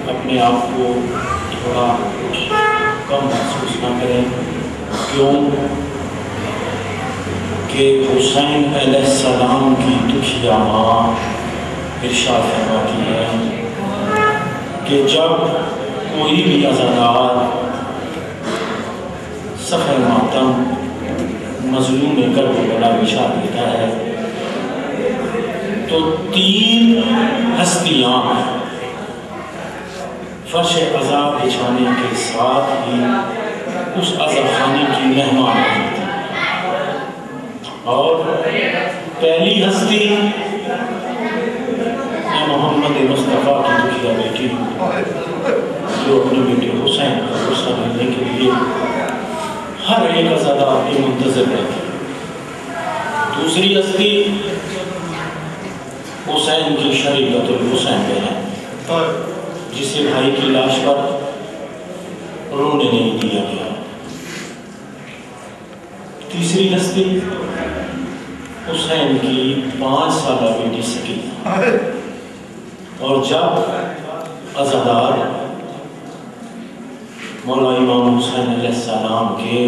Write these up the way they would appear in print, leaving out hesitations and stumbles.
اپنے آپ کو تھوڑا کم محسوس نہ کریں، کیوں کہ حسین علیہ السلام کی دکھیا ماں ارشاد فرماتی ہے کہ جب کوئی بھی عزادار سفر ماتم مظلوم کربلا بچھا دیتا ہے تو 3 ہستیاں فرش عذاب بچھانے کے ساتھ ہی اس عذاب خانے کی مہمان ہوتی اور پہلی ہستی محمد مصطفیٰ کی دکھیا بیٹی جو اپنے بیٹے حسین کا غصہ لینے کے لیے ہر ایک عزادار کے منتظر رہتی۔ دوسری ہستی حسین کی شریعت الحسین ہے جسے بھائی کی لاش پر رونے نہیں دیا گیا۔ تیسری ہستی حسین کی 5 سالہ بیٹی سکینہ، اور جب عزادار مولا امام حسین علیہ السلام کے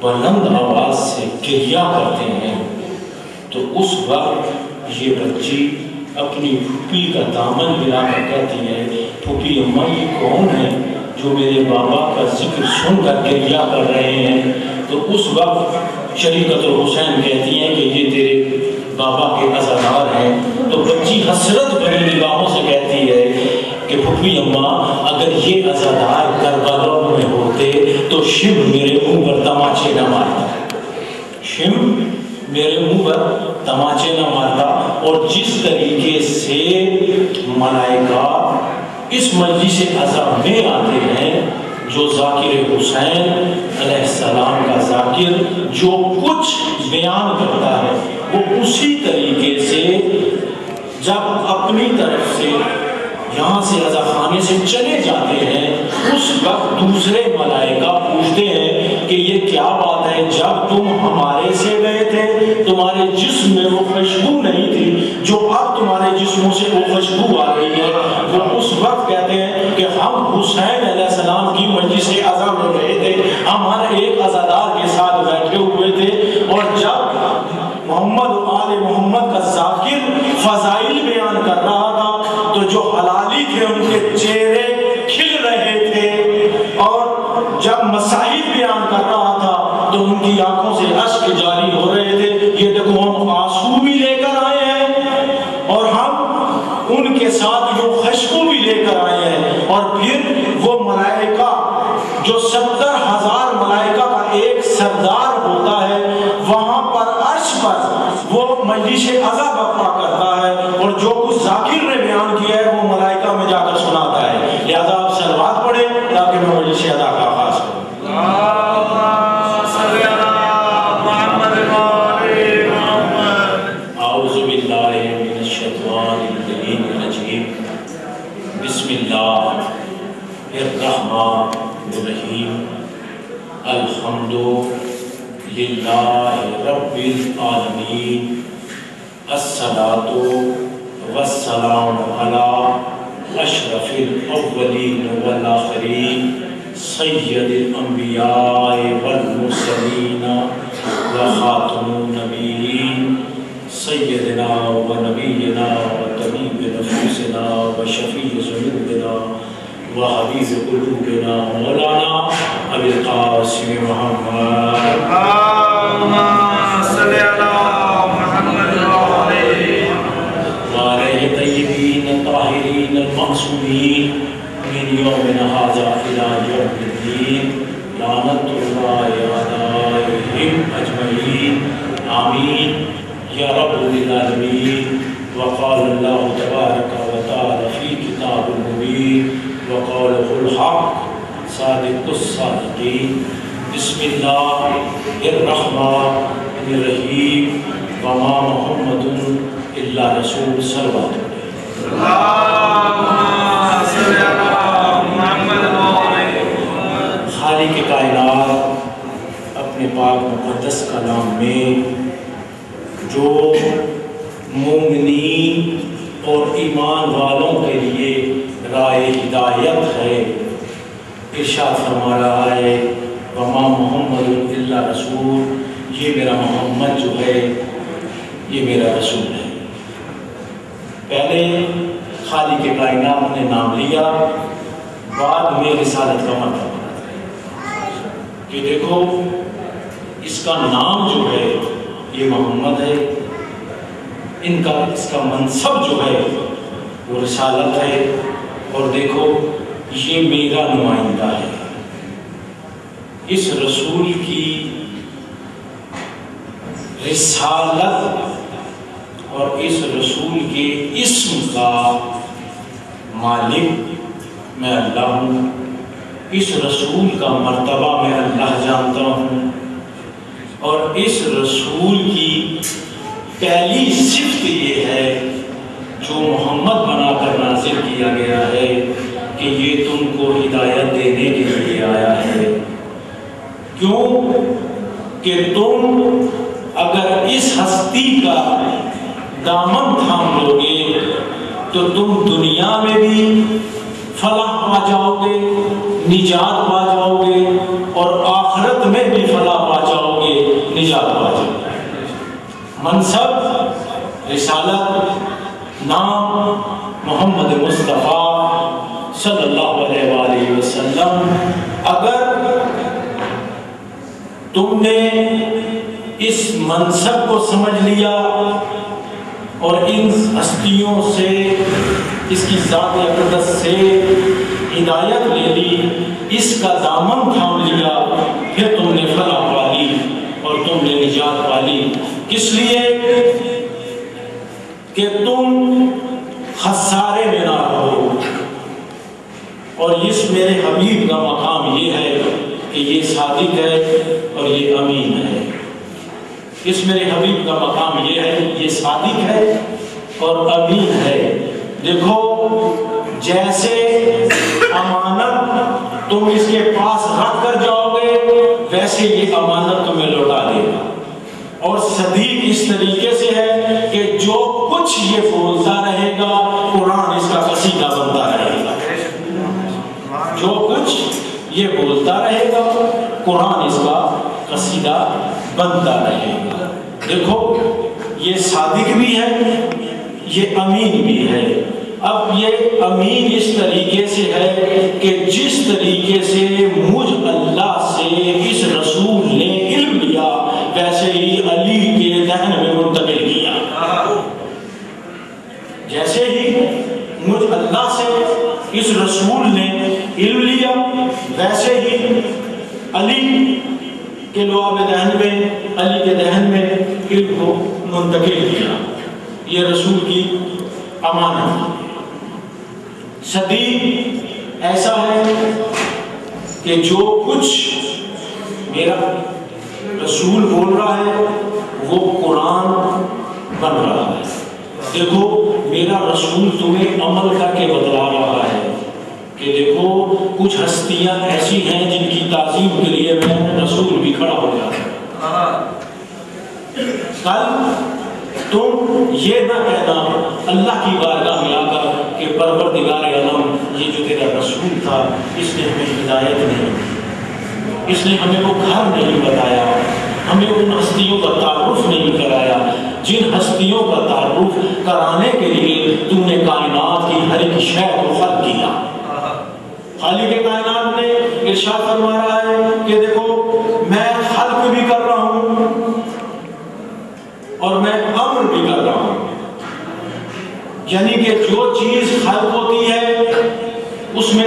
بلند آواز سے گریہ کرتے ہیں تو اس وقت یہ بچی اپنی پھوپھی کا دامن گرا کر کہتی ہے، پھوپھی اماں یہ کون ہے جو میرے بابا کا ذکر سن کر گریہ کر رہے ہیں؟ تو اس وقت شریعت الحسین کہتی ہیں کہ یہ تیرے بابا کے عزادار ہیں۔ تو بچی حسرت بھری نگاہوں سے کہتی ہے کہ پھوپھی اماں اگر یہ عزادار کربلا میں ہوتے تو شم میرے منہ پر تماچے نہ مارتا، شم میرے منہ پر تماچے نہ مارتا۔ اور جس طریقے سے ملائکہ اس مجلس عذاب میں آتے ہیں جو ذاکر حسین علیہ السلام کا ذاکر جو کچھ بیان کرتا ہے وہ اسی طریقے سے جب اپنی طرف سے یہاں سے عزا خانے سے چلے جاتے ہیں اس وقت دوسرے ملائکہ پوچھتے ہیں کہ یہ کیا بات ہے، جب تم ہمارے سے گئے تھے تمہارے جسم میں وہ خوشبو نہیں تھی جو اب تمہارے جسموں سے وہ خوشبو آ رہی ہے۔ وہ اس وقت کہتے ہیں کہ ہم حسین علیہ السلام کی مجلس عزا میں گئے تھے، ہم ہر ایک عزادار کے ساتھ بیٹھے ہوئے تھے، اور جب محمد و آل محمد کا ذاکر فضائل بیان کر رہا تھا تو جو حلالی تھے ان کے چہرے کھل رہے تھے، اور جب مسائل بیان کر رہا تھا تو ان کی آنکھوں سے اشک جاری ہو رہے تھے۔ یہ دیکھو ہم آنسو بھی لے کر آئے ہیں اور ہم ان کے ساتھ جو خوشبو بھی لے کر آئے ہیں، اور پھر وہ ملائکہ جو 70,000 ملائکہ کا ایک سردار ہوتا ہے وہاں پر عرش پر وہ مجلس عزا برپا کرتا ہے، اور جو کچھ ذاکر نے بیان کیا ہے وہ ملائکہ میں جا کر سناتا ہے۔ لہذا آپ صلوات پڑھیں تاکہ میں مجلس عزا کا آغاز کروں۔ اعوذ باللہ من الشیطان الرجیم، بسم اللہ الرحمن الرحیم، الحمد للہ رب العالمین، الصلاۃ والسلام علی اشرف الاولین والآخرین، سید الانبیاء والمرسلین وخاتم النبیین، سیدنا و نبینا و طبیب نفوسنا و شفیع ذنوبنا و حبیب قلوبنا مولانا ابی القاسم محمد صلی اللہ محمد وعلیہ طیبین الطاہرین المعصومین من یومنا ھذا الی یوم الدین، لعنت اللہ علیہم اجمعین، آمین یا رب العالمین۔ وقال اللہ تبارک و تعالی فی کتاب المبین وقوله الحق صادق الصادقین، بسم اللہ الرحمن الرحیم، وما محمد الا رسول صلوات خالق کائنات اپنے پاک مقدس کلام میں جو مومنین اور ایمان والوں کے لیے رائے ہدایت ہے ارشاد فرما رہا ہے، وما محمد الا رسول، یہ میرا محمد جو ہے یہ میرا رسول ہے۔ پہلے خالق کائنات نے نام لیا، بعد میں رسالت کا مطلب کہ دیکھو اس کا نام جو ہے یہ محمد ہے، اس کا منصب جو ہے وہ رسالت ہے، اور دیکھو یہ میرا نمائندہ ہے۔ اس رسول کی رسالت اور اس رسول کے اسم کا مالک میں اللہ ہوں، اس رسول کا مرتبہ میں اللہ جانتا ہوں، اور اس رسول کی پہلی صفت یہ ہے جو محمد بنا کر نازل کیا گیا ہے کہ یہ تم کو ہدایت دینے کے لیے آیا ہے۔ کیوں کہ تم اگر اس ہستی کا دامن تھام لو گے تو تم دنیا میں بھی فلاح پا جاؤ گے، نجات پا جاؤ گے، اور آخرت میں بھی فلاح پا جاؤ گے، نجات پا جاؤ گے۔ منصب، رسالت، نام محمد مصطفیٰ صلی اللہ علیہ وآلہ وسلم۔ اگر تم نے اس منصب کو سمجھ لیا اور ان ہستیوں سے، اس کی ذات اقدس سے ہدایت لے لی، اس کا دامن تھام لیا، پھر تم نے فلاح پا لی اور تم نے نجات پا لی۔ کس لیے؟ کہ تم خسارے میں نہ رہو اور اس میرے حبیب کا مقام یہ ہے کہ یہ صادق ہے اور یہ امین ہے۔ اس میرے حبیب کا مقام یہ ہے، یہ صادق ہے اور امین ہے۔ دیکھو جیسے امانت تم اس کے پاس رکھ کر جاؤ گے ویسے یہ امانت تمہیں لوٹا دے گا، اور صدیق اس طریقے سے ہے کہ جو کچھ یہ بولتا رہے گا قرآن اس کا قصیدہ بنتا رہے گا، جو کچھ یہ بولتا رہے گا قرآن اس کا قصیدہ بنتا رہے گا۔ دیکھو یہ صادق بھی ہے، یہ امین بھی ہے۔ اب یہ امین اس طریقے سے ہے کہ جس طریقے سے مجھ اللہ سے اس رسول نے علم لیا ویسے ہی علی کے ذہن میں منتقل کیا۔ جیسے ہی مجھ اللہ سے اس رسول نے علم لیا ویسے ہی علی کے لعاب ذہن میں، علی کے ذہن میں علم کو منتقل کیا۔ یہ رسول کی امانت۔ صدیق ایسا ہے کہ جو کچھ میرا رسول بول رہا ہے وہ قرآن بن رہا ہے۔ دیکھو میرا رسول تمہیں عمل کر کے بتلا رہا ہے کہ دیکھو کچھ ہستیاں ایسی ہیں جن کی تعظیم کے لیے میں رسول بھی کھڑا ہو جاتا۔ کل تم یہ نہ کہنا اللہ کی بارگاہ میں آ کر کہ پروردگار عالم یہ جو تیرا رسول تھا اس نے ہمیں ہدایت نہیں دی، اس نے ہمیں وہ گھر نہیں بتایا، ہمیں ان ہستیوں کا تعارف نہیں کرایا جن ہستیوں کا تعارف کرانے کے لیے تم نے کائنات کی ہر ایک شے کو خلق کیا۔ خالق کائنات نے ارشاد فرما رہا ہے کہ دیکھو میں خلق بھی کر رہا ہوں اور میں امر بھی کر رہا ہوں، یعنی کہ جو چیز خلق ہوتی ہے اس میں